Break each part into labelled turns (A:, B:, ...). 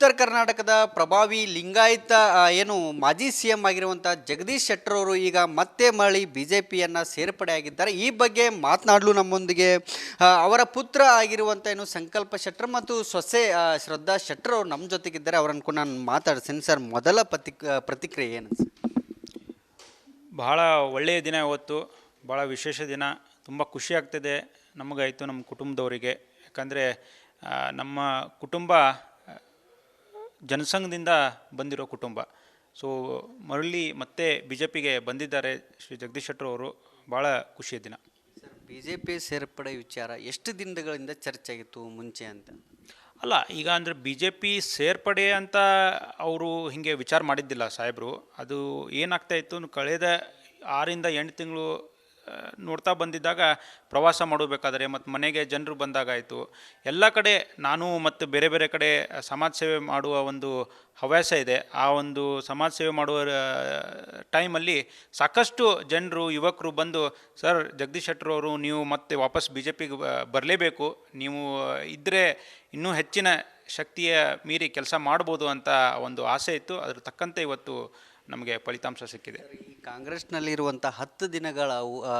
A: ಉತ್ತರ ಕರ್ನಾಟಕದ ಪ್ರಭಾವಿ ಲಿಂಗಾಯತ ಏನು ಮಾಜಿ ಸಿಎಂ ಆಗಿರುವಂಥ ಜಗದೀಶ್ ಶೆಟ್ಟರ್ ಅವರು ಈಗ ಮತ್ತೆ ಮರಳಿ ಬಿಜೆಪಿಯನ್ನು ಸೇರ್ಪಡೆಯಾಗಿದ್ದಾರೆ. ಈ ಬಗ್ಗೆ ಮಾತನಾಡಲು ನಮ್ಮೊಂದಿಗೆ ಅವರ ಪುತ್ರ ಆಗಿರುವಂಥ ಏನು ಸಂಕಲ್ಪ ಶೆಟ್ಟರ್ ಮತ್ತು ಸೊಸೆ ಶ್ರದ್ಧಾ ಶೆಟ್ಟರ್ ಅವರು ನಮ್ಮ ಜೊತೆಗಿದ್ದಾರೆ. ಅವರನ್ನು ನಾನು ಮಾತಾಡ್ತೀನಿ. ಸರ್, ಮೊದಲ ಪ್ರತಿಕ್ರಿಯೆ ಏನು?
B: ಬಹಳ ಒಳ್ಳೆಯ ದಿನ ಇವತ್ತು, ಭಾಳ ವಿಶೇಷ ದಿನ. ತುಂಬ ಖುಷಿ ಆಗ್ತಿದೆ ನಮಗಾಯಿತು, ನಮ್ಮ ಕುಟುಂಬದವರಿಗೆ. ಯಾಕಂದರೆ ನಮ್ಮ ಕುಟುಂಬ ಜನಸಂಘದಿಂದ ಬಂದಿರೋ ಕುಟುಂಬ. ಸೊ ಮರಳಿ ಮತ್ತೆ ಬಿ ಜೆ ಪಿಗೆ ಬಂದಿದ್ದಾರೆ ಶ್ರೀ ಜಗದೀಶ್ ಶೆಟ್ಟರ್ ಅವರು. ಭಾಳ ಖುಷಿಯ ದಿನ.
A: ಸರ್, ಬಿ ಜೆ ಪಿ ಸೇರ್ಪಡೆ ವಿಚಾರ ಎಷ್ಟು ದಿನಗಳಿಂದ ಚರ್ಚೆ ಆಗಿತ್ತು ಮುಂಚೆ ಅಂತ?
B: ಅಲ್ಲ, ಈಗ ಅಂದರೆ ಬಿ ಜೆ ಪಿ ಸೇರ್ಪಡೆ ಅಂತ ಅವರು ಹೀಗೆ ವಿಚಾರ ಮಾಡಿದ್ದಿಲ್ಲ ಸಾಹೇಬರು. ಅದು ಏನಾಗ್ತಾಯಿತ್ತು, ಕಳೆದ 6 ರಿಂದ 8 ತಿಂಗಳು ನೋಡ್ತಾ ಬಂದಿದ್ದಾಗ ಪ್ರವಾಸ ಮಾಡಬೇಕಾದ್ರೆ ಮತ್ತು ಮನೆಗೆ ಜನರು ಬಂದಾಗಾಯಿತು. ಎಲ್ಲ ಕಡೆ ನಾನು ಮತ್ತು ಬೇರೆ ಬೇರೆ ಕಡೆ ಸಮಾಜ ಸೇವೆ ಮಾಡುವ ಒಂದು ಹವ್ಯಾಸ ಇದೆ. ಆ ಒಂದು ಸಮಾಜ ಸೇವೆ ಮಾಡುವ ಟೈಮಲ್ಲಿ ಸಾಕಷ್ಟು ಜನರು, ಯುವಕರು ಬಂದು, ಸರ್ ಜಗದೀಶ್ ಶೆಟ್ಟರ್ ಅವರು ನೀವು ಮತ್ತೆ ವಾಪಸ್ ಬಿ ಜೆ ಪಿಗೆ ಬರಲೇಬೇಕು, ನೀವು ಇದ್ದರೆ ಇನ್ನೂ ಹೆಚ್ಚಿನ ಶಕ್ತಿಯ ಮೀರಿ ಕೆಲಸ ಮಾಡ್ಬೋದು ಅಂತ ಒಂದು ಆಸೆ ಇತ್ತು. ಅದ್ರ ತಕ್ಕಂತೆ ಇವತ್ತು ನಮಗೆ ಫಲಿತಾಂಶ ಸಿಕ್ಕಿದೆ.
A: ಈ ಕಾಂಗ್ರೆಸ್ನಲ್ಲಿರುವಂಥ 10 ದಿನಗಳ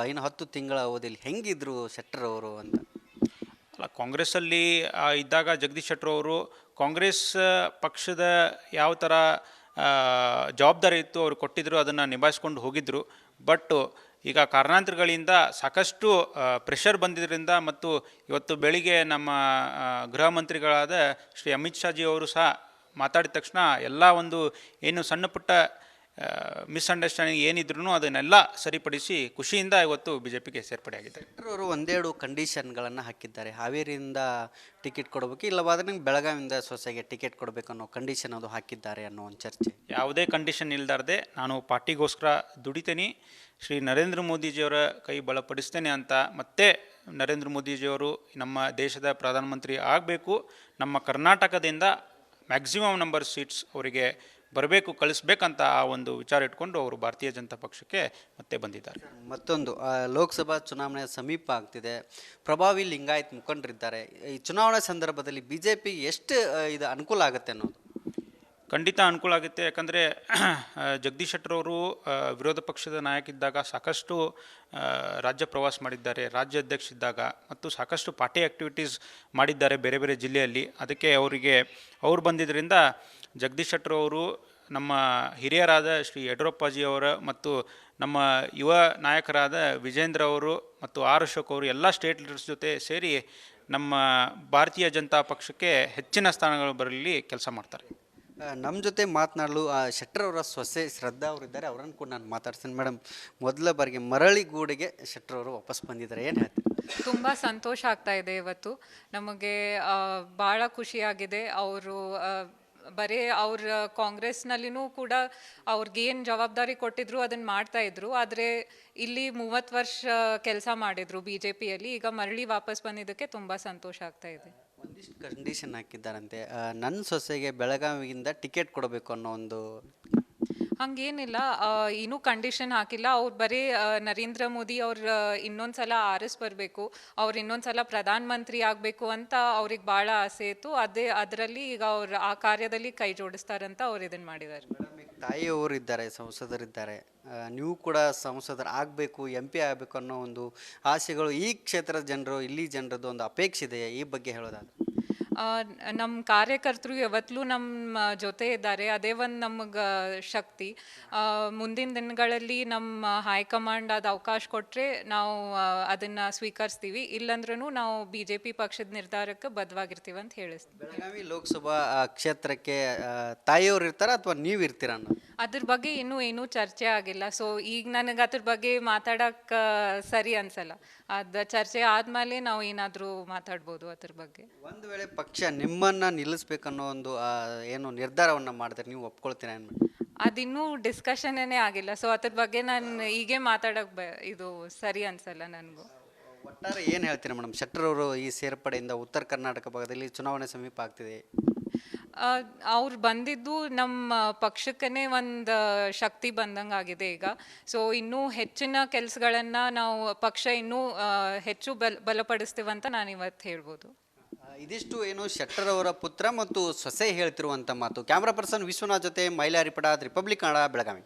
A: ಇನ್ನು 10 ತಿಂಗಳ ಅವಧಿಯಲ್ಲಿ ಹೆಂಗಿದ್ರು ಶೆಟ್ಟರ್ ಅವರು ಅಂತ?
B: ಅಲ್ಲ, ಕಾಂಗ್ರೆಸ್ಸಲ್ಲಿ ಇದ್ದಾಗ ಜಗದೀಶ್ ಶೆಟ್ಟರ್ ಅವರು ಕಾಂಗ್ರೆಸ್ ಪಕ್ಷದ ಯಾವ ಥರ ಜವಾಬ್ದಾರಿ ಇತ್ತು ಅವರು ಕೊಟ್ಟಿದ್ದರು, ಅದನ್ನು ನಿಭಾಯಿಸ್ಕೊಂಡು ಹೋಗಿದ್ದರು. ಬಟ್ ಈಗ ಕಾರಣಾಂತರಗಳಿಂದ ಸಾಕಷ್ಟು ಪ್ರೆಷರ್ ಬಂದಿದ್ದರಿಂದ ಮತ್ತು ಇವತ್ತು ಬೆಳಿಗ್ಗೆ ನಮ್ಮ ಗೃಹ ಮಂತ್ರಿಗಳಾದ ಶ್ರೀ ಅಮಿತ್ ಶಾಜಿ ಅವರು ಸಹ ಮಾತಾಡಿದ ತಕ್ಷಣ ಎಲ್ಲ ಒಂದು ಏನು ಸಣ್ಣ ಪುಟ್ಟ ಮಿಸ್ಅಂಡರ್ಸ್ಟ್ಯಾಂಡಿಂಗ್ ಏನಿದ್ರು ಅದನ್ನೆಲ್ಲ ಸರಿಪಡಿಸಿ ಖುಷಿಯಿಂದ ಇವತ್ತು ಬಿ ಜೆ ಪಿಗೆ ಸೇರ್ಪಡೆಯಾಗಿದೆ.
A: ಶೆಟ್ಟರ್ ಅವರು ಒಂದೆರಡು ಕಂಡೀಷನ್ಗಳನ್ನು ಹಾಕಿದ್ದಾರೆ. ಹಾವೇರಿಯಿಂದ ಟಿಕೆಟ್ ಕೊಡಬೇಕು, ಇಲ್ಲವಾದರೆ ನಿಮ್ಗೆ ಬೆಳಗಾವಿಯಿಂದ ಸೊಸೆಗೆ ಟಿಕೆಟ್ ಕೊಡಬೇಕು ಅನ್ನೋ ಕಂಡೀಷನ್ ಅದು ಹಾಕಿದ್ದಾರೆ ಅನ್ನೋ ಒಂದು ಚರ್ಚೆ.
B: ಯಾವುದೇ ಕಂಡೀಷನ್ ಇಲ್ದಾರ್ದೆ ನಾನು ಪಾರ್ಟಿಗೋಸ್ಕರ ದುಡಿತೇನೆ, ಶ್ರೀ ನರೇಂದ್ರ ಮೋದಿಜಿಯವರ ಕೈ ಬಲಪಡಿಸ್ತೇನೆ ಅಂತ. ಮತ್ತೆ ನರೇಂದ್ರ ಮೋದಿಜಿಯವರು ನಮ್ಮ ದೇಶದ ಪ್ರಧಾನಮಂತ್ರಿ ಆಗಬೇಕು, ನಮ್ಮ ಕರ್ನಾಟಕದಿಂದ ಮ್ಯಾಕ್ಸಿಮಮ್ ನಂಬರ್ ಸೀಟ್ಸ್ ಅವರಿಗೆ ಬರಬೇಕು, ಕಳಿಸ್ಬೇಕಂತ ಆ ಒಂದು ವಿಚಾರ ಇಟ್ಕೊಂಡು ಅವರು ಭಾರತೀಯ ಜನತಾ ಪಕ್ಷಕ್ಕೆ ಮತ್ತೆ ಬಂದಿದ್ದಾರೆ.
A: ಮತ್ತೊಂದು, ಲೋಕಸಭಾ ಚುನಾವಣೆ ಸಮೀಪ ಆಗ್ತಿದೆ. ಪ್ರಭಾವಿ ಲಿಂಗಾಯತ್ ಮುಖಂಡರಿದ್ದಾರೆ. ಈ ಚುನಾವಣಾ ಸಂದರ್ಭದಲ್ಲಿ ಬಿ ಜೆ ಪಿ ಎಷ್ಟು ಇದು ಅನುಕೂಲ ಆಗುತ್ತೆ ಅನ್ನೋದು?
B: ಖಂಡಿತ ಅನುಕೂಲ ಆಗುತ್ತೆ. ಯಾಕಂದರೆ ಜಗದೀಶ್ ಶೆಟ್ಟರ್ ಅವರು ವಿರೋಧ ಪಕ್ಷದ ನಾಯಕ ಇದ್ದಾಗ ಸಾಕಷ್ಟು ರಾಜ್ಯ ಪ್ರವಾಸ ಮಾಡಿದ್ದಾರೆ, ರಾಜ್ಯ ಅಧ್ಯಕ್ಷ ಇದ್ದಾಗ, ಮತ್ತು ಸಾಕಷ್ಟು ಪಾರ್ಟಿ ಆ್ಯಕ್ಟಿವಿಟೀಸ್ ಮಾಡಿದ್ದಾರೆ ಬೇರೆ ಬೇರೆ ಜಿಲ್ಲೆಯಲ್ಲಿ. ಅದಕ್ಕೆ ಅವ್ರು ಬಂದಿದ್ದರಿಂದ ಜಗದೀಶ್ ಶೆಟ್ಟರ್ ಅವರು ನಮ್ಮ ಹಿರಿಯರಾದ ಶ್ರೀ ಯಡಿಯೂರಪ್ಪಾಜಿಯವರ ಮತ್ತು ನಮ್ಮ ಯುವ ನಾಯಕರಾದ ವಿಜೇಂದ್ರ ಅವರು ಮತ್ತು ಆರ್ ಅಶೋಕ್ ಅವರು ಎಲ್ಲ ಸ್ಟೇಟ್ ಲೀಡರ್ಸ್ ಜೊತೆ ಸೇರಿ ನಮ್ಮ ಭಾರತೀಯ ಜನತಾ ಪಕ್ಷಕ್ಕೆ ಹೆಚ್ಚಿನ ಸ್ಥಾನಗಳು ಬರಲಿ ಕೆಲಸ ಮಾಡ್ತಾರೆ.
A: ನಮ್ಮ ಜೊತೆ ಮಾತನಾಡಲು ಶೆಟ್ಟರ್ ಅವರ ಸೊಸೆ ಶ್ರದ್ಧಾ ಅವರಿದ್ದಾರೆ. ಅವರನ್ನು ಕೂಡ ನಾನು ಮಾತಾಡ್ತೀನಿ. ಮೇಡಮ್, ಮೊದಲ ಬಾರಿಗೆ ಮರಳಿಗೂಡಿಗೆ ಶೆಟ್ಟರ್ ಅವರು ವಾಪಸ್ ಬಂದಿದ್ದಾರೆ, ಏನು ಹೇಳ್ತೀವಿ?
C: ತುಂಬ ಸಂತೋಷ ಆಗ್ತಾ ಇದೆ ಇವತ್ತು ನಮಗೆ. ಭಾಳ ಖುಷಿಯಾಗಿದೆ. ಅವರು ಬರೀ ಅವ್ರ ಕಾಂಗ್ರೆಸ್ನಲ್ಲಿನೂ ಕೂಡ ಅವ್ರಿಗೇನು ಜವಾಬ್ದಾರಿ ಕೊಟ್ಟಿದ್ರು ಅದನ್ನು ಮಾಡ್ತಾಯಿದ್ರು. ಆದರೆ ಇಲ್ಲಿ 30 ವರ್ಷ ಕೆಲಸ ಮಾಡಿದರು ಬಿ ಜೆ ಪಿಯಲ್ಲಿ. ಈಗ ಮರಳಿ ವಾಪಸ್ ಬಂದಿದ್ದಕ್ಕೆ ತುಂಬ ಸಂತೋಷ ಆಗ್ತಾ ಇದೆ.
A: ಒಂದಿಷ್ಟು ಕಂಡೀಷನ್ ಹಾಕಿದ್ದಾರಂತೆ, ನನ್ನ ಸೊಸೆಗೆ ಬೆಳಗಾವಿಯಿಂದ ಟಿಕೆಟ್ ಕೊಡಬೇಕು ಅನ್ನೋ ಒಂದು.
C: ಹಂಗೇನಿಲ್ಲ, ಇನ್ನೂ ಕಂಡೀಷನ್ ಹಾಕಿಲ್ಲ. ಅವ್ರು ಬರೀ ನರೇಂದ್ರ ಮೋದಿ ಅವ್ರು ಇನ್ನೊಂದು ಸಲ ಬರಬೇಕು, ಅವ್ರು ಇನ್ನೊಂದು ಸಲ ಪ್ರಧಾನ ಮಂತ್ರಿ ಆಗಬೇಕು ಅಂತ ಅವ್ರಿಗೆ ಭಾಳ ಆಸೆ ಇತ್ತು. ಅದರಲ್ಲಿ ಈಗ ಅವ್ರು ಆ ಕಾರ್ಯದಲ್ಲಿ ಕೈ ಜೋಡಿಸ್ತಾರಂತ ಅವ್ರು ಇದನ್ನು ಮಾಡಿದ್ದಾರೆ.
A: ತಾಯಿಯವರು ಇದ್ದಾರೆ, ಸಂಸದರಿದ್ದಾರೆ, ನೀವು ಕೂಡ ಸಂಸದರು ಆಗಬೇಕು, ಎಂ ಪಿ ಆಗಬೇಕು ಅನ್ನೋ ಒಂದು ಆಸೆಗಳು ಈ ಕ್ಷೇತ್ರದ ಜನರು, ಇಲ್ಲಿ ಜನರದ್ದು ಒಂದು ಅಪೇಕ್ಷೆ ಇದೆ. ಈ ಬಗ್ಗೆ ಹೇಳೋದಾದ್ರೆ
C: ನಮ್ಮ ಕಾರ್ಯಕರ್ತರು ಯಾವತ್ತೂ ನಮ್ಮ ಜೊತೆ ಇದ್ದಾರೆ. ಅದೇ ಒಂದು ನಮಗೆ ಶಕ್ತಿ. ಮುಂದಿನ ದಿನಗಳಲ್ಲಿ ನಮ್ಮ ಹೈಕಮಾಂಡ್ ಅದು ಅವಕಾಶ ಕೊಟ್ಟರೆ ನಾವು ಅದನ್ನು ಸ್ವೀಕರಿಸ್ತೀವಿ. ಇಲ್ಲಾಂದ್ರೂ ನಾವು ಬಿ ಜೆ ಪಿ ಪಕ್ಷದ ನಿರ್ಧಾರಕ್ಕೆ ಬದ್ಧವಾಗಿರ್ತೀವಿ ಅಂತ ಹೇಳಿಸ್ತೀವಿ.
A: ಬೆಳಗಾವಿ ಲೋಕಸಭಾ ಕ್ಷೇತ್ರಕ್ಕೆ ತಾಯಿಯವರು ಇರ್ತಾರ ಅಥವಾ ನೀವು ಇರ್ತೀರ ಅನ್ನೋ
C: ಅದ್ರ ಬಗ್ಗೆ ಏನೂ ಚರ್ಚೆ ಆಗಿಲ್ಲ. ಸೊ ಈಗ ನನಗೆ ಅದ್ರ ಬಗ್ಗೆ ಮಾತಾಡೋಕ್ಕೆ ಸರಿ ಅನ್ಸಲ್ಲ. ಅದು ಚರ್ಚೆ ಆದಮೇಲೆ ನಾವು ಏನಾದರೂ ಮಾತಾಡ್ಬೋದು ಅದ್ರ ಬಗ್ಗೆ.
A: ಒಂದು ವೇಳೆ ಪಕ್ಷ ನಿಮ್ಮನ್ನು ನಿಲ್ಲಿಸ್ಬೇಕನ್ನೋ ಒಂದು ಏನು ನಿರ್ಧಾರವನ್ನು ಮಾಡಿದ್ರೆ ನೀವು ಒಪ್ಕೊಳ್ತೀರಾ ಏನು?
C: ಅದಿನ್ನೂ ಡಿಸ್ಕಷನ್ನೇ ಆಗಿಲ್ಲ. ಸೊ ಅದ್ರ ಬಗ್ಗೆ ನಾನು ಈಗೇ ಮಾತಾಡೋಕ್ಕೆ ಇದು ಸರಿ ಅನ್ಸಲ್ಲ ನನಗೂ.
A: ಒಟ್ಟಾರೆ ಏನು ಹೇಳ್ತೀರಾ ಮೇಡಮ್, ಶೆಟ್ಟರ್ ಅವರು ಈ ಸೇರ್ಪಡೆಯಿಂದ ಉತ್ತರ ಕರ್ನಾಟಕ ಭಾಗದಲ್ಲಿ ಚುನಾವಣೆ ಸಮೀಪ ಆಗ್ತಿದೆ,
C: ಅವ್ರು ಬಂದಿದ್ದು ನಮ್ಮ ಪಕ್ಷಕ್ಕೇ ಒಂದು ಶಕ್ತಿ ಬಂದಂಗೆ ಆಗಿದೆ ಈಗ. ಸೊ ಇನ್ನೂ ಹೆಚ್ಚಿನ ಕೆಲಸಗಳನ್ನು ನಾವು ಪಕ್ಷ ಇನ್ನೂ ಹೆಚ್ಚು ಬಲಪಡಿಸ್ತೀವಂತ ನಾನು ಇವತ್ತು ಹೇಳ್ಬೋದು.
A: ಇದಿಷ್ಟು ಏನು ಶೆಟ್ಟರ್ ಅವರ ಪುತ್ರ ಮತ್ತು ಸೊಸೆ ಹೇಳ್ತಿರುವಂಥ ಮಾತು. ಕ್ಯಾಮ್ರಾ ಪರ್ಸನ್ ವಿಶ್ವನಾಥ್ ಜೊತೆ ಮೈಲಾರಿಪಡ, ರಿಪಬ್ಲಿಕ್ ಕನ್ನಡ, ಬೆಳಗಾವಿ.